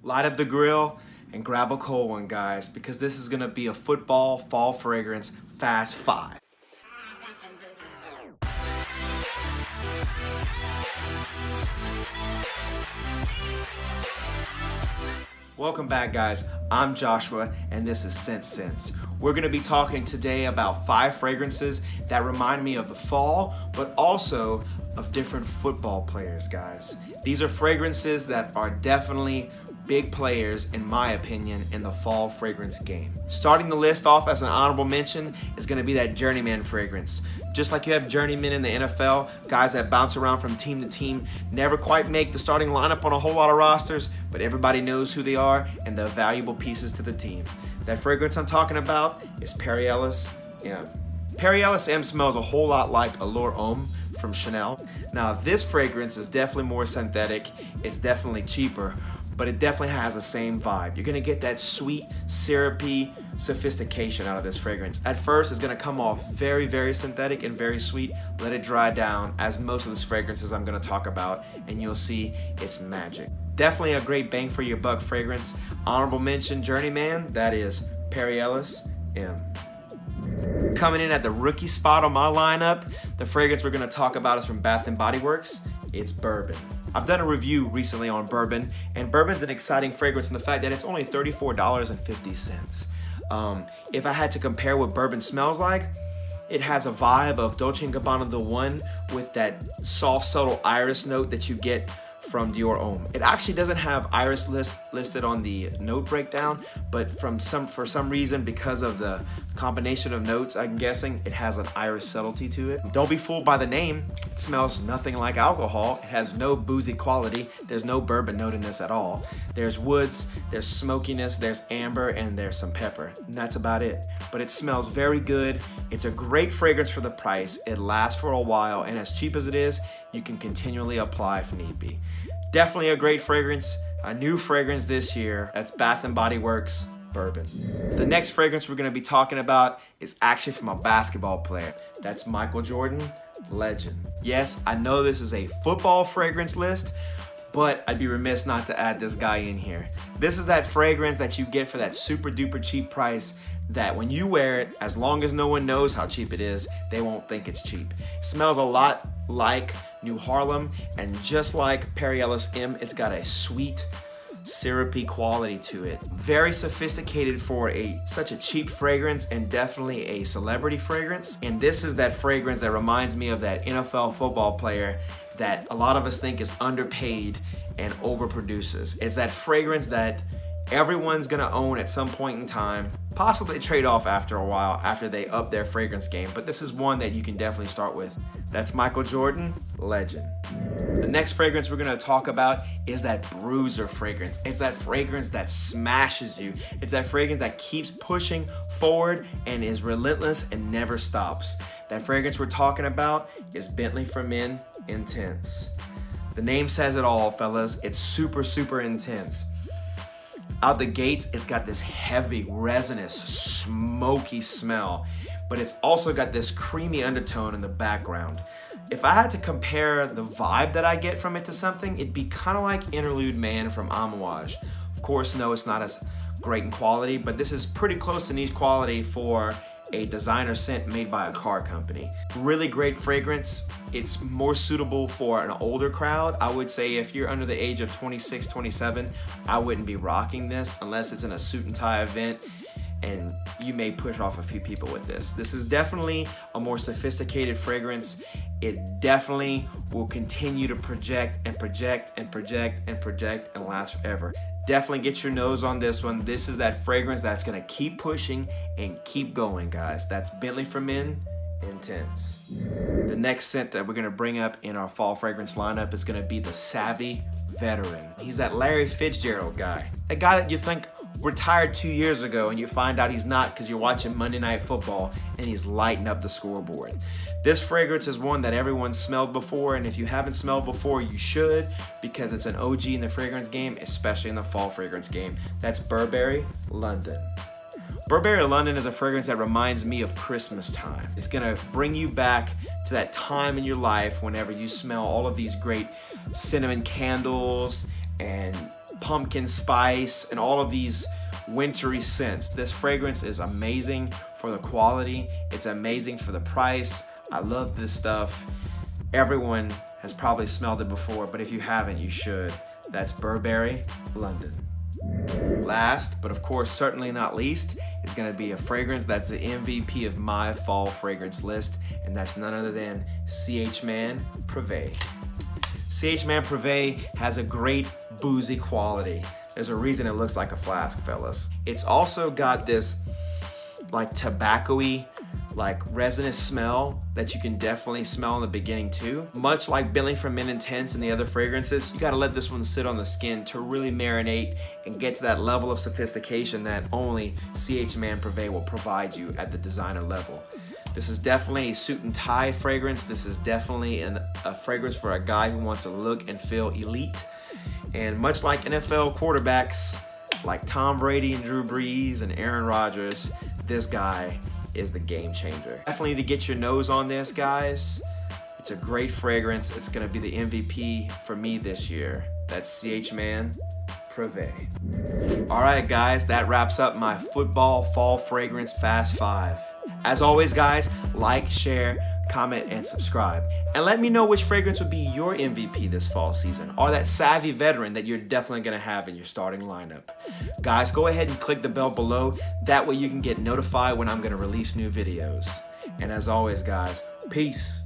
Light up the grill and grab a cold one, guys, because this is gonna be a football fall fragrance fast 5. Welcome back, guys. I'm Joshua and this is Scent Sense. We're gonna be talking today about 5 fragrances that remind me of the fall, but also of different football players, guys. These are fragrances that are definitely big players, in my opinion, in the fall fragrance game. Starting the list off as an honorable mention is gonna be that Journeyman fragrance. Just like you have journeymen in the NFL, guys that bounce around from team to team, never quite make the starting lineup on a whole lot of rosters, but everybody knows who they are and the valuable pieces to the team. That fragrance I'm talking about is Ellis M. Ellis M smells a whole lot like Allure Homme from Chanel. Now this fragrance is definitely more synthetic, it's definitely cheaper, but it definitely has the same vibe. You're gonna get that sweet, syrupy sophistication out of this fragrance. At first, it's gonna come off very, very synthetic and very sweet. Let it dry down, as most of these fragrances I'm gonna talk about, and you'll see it's magic. Definitely a great bang for your buck fragrance. Honorable mention, Journeyman, that is Ellis M. Coming in at the rookie spot on my lineup, the fragrance we're gonna talk about is from Bath & Body Works. It's Bourbon. I've done a review recently on Bourbon, and Bourbon's an exciting fragrance in the fact that it's only $34.50. If I had to compare what Bourbon smells like, it has a vibe of Dolce & Gabbana The One with that soft, subtle iris note that you get from Dior Homme. It actually doesn't have iris listed on the note breakdown, but for some reason, because of the combination of notes, I'm guessing, it has an iris subtlety to it. Don't be fooled by the name. It smells nothing like alcohol. It has no boozy quality. There's no bourbon note in this at all. There's woods, there's smokiness, there's amber, and there's some pepper. And that's about it. But it smells very good. It's a great fragrance for the price. It lasts for a while, and as cheap as it is, you can continually apply if need be. Definitely a great fragrance, a new fragrance this year. That's Bath & Body Works Bourbon. The next fragrance we're gonna be talking about is actually from a basketball player. That's Michael Jordan, Legend. Yes, I know this is a football fragrance list, but I'd be remiss not to add this guy in here. This is that fragrance that you get for that super duper cheap price that when you wear it, as long as no one knows how cheap it is, they won't think it's cheap. It smells a lot like New Harlem, and just like Ellis M, it's got a sweet, syrupy quality to it. Very sophisticated for such a cheap fragrance, and definitely a celebrity fragrance. And this is that fragrance that reminds me of that NFL football player that a lot of us think is underpaid and overproduces. It's that fragrance that everyone's gonna own at some point in time, possibly trade off after a while after they up their fragrance game, but this is one that you can definitely start with. That's Michael Jordan, Legend. The next fragrance we're gonna talk about is that Bruiser fragrance. It's that fragrance that smashes you. It's that fragrance that keeps pushing forward and is relentless and never stops. That fragrance we're talking about is Bentley for Men Intense. The name says it all, fellas. It's super, super intense. Out the gates, it's got this heavy, resinous, smoky smell, but it's also got this creamy undertone in the background. If I had to compare the vibe that I get from it to something, it'd be kind of like Interlude Man from Amouage. Of course, no, it's not as great in quality, but this is pretty close to niche quality for a designer scent made by a car company. Really great fragrance. It's more suitable for an older crowd. I would say if you're under the age of 26, 27, I wouldn't be rocking this unless it's in a suit and tie event, and you may push off a few people with this. This is definitely a more sophisticated fragrance. It definitely will continue to project and project and project and project and last forever. Definitely get your nose on this one. This is that fragrance that's gonna keep pushing and keep going, guys. That's Bentley for Men Intense. The next scent that we're gonna bring up in our fall fragrance lineup is gonna be the Savvy Veteran. He's that Larry Fitzgerald guy. That guy that you think retired 2 years ago and you find out he's not because you're watching Monday Night Football and he's lighting up the scoreboard. This fragrance is one that everyone's smelled before, and if you haven't smelled before, you should, because it's an OG in the fragrance game, especially in the fall fragrance game. That's Burberry London. Burberry London is a fragrance that reminds me of Christmas time. It's gonna bring you back to that time in your life whenever you smell all of these great cinnamon candles and pumpkin spice and all of these wintry scents. This fragrance is amazing for the quality. It's amazing for the price. I love this stuff. Everyone has probably smelled it before, but if you haven't, you should. That's Burberry London. Last, but of course certainly not least, is gonna be a fragrance that's the MVP of my fall fragrance list, and that's none other than CH-Man PRIVE. CH-Man PRIVE has a great boozy quality. There's a reason it looks like a flask, fellas. It's also got this like tobacco-y, like resinous smell that you can definitely smell in the beginning too. Much like Bentley from Men Intense and the other fragrances, you gotta let this one sit on the skin to really marinate and get to that level of sophistication that only CH-Man PRIVE will provide you at the designer level. This is definitely a suit and tie fragrance. This is definitely a fragrance for a guy who wants to look and feel elite. And much like NFL quarterbacks like Tom Brady and Drew Brees and Aaron Rodgers, this guy is the game changer. Definitely need to get your nose on this, guys. It's a great fragrance. It's gonna be the MVP for me this year. That's CH-Man PRIVE. All right, guys, that wraps up my football fall fragrance Fast 5. As always, guys, like, share, comment, and subscribe. And let me know which fragrance would be your MVP this fall season, or that savvy veteran that you're definitely gonna have in your starting lineup. Guys, go ahead and click the bell below. That way you can get notified when I'm gonna release new videos. And as always, guys, peace.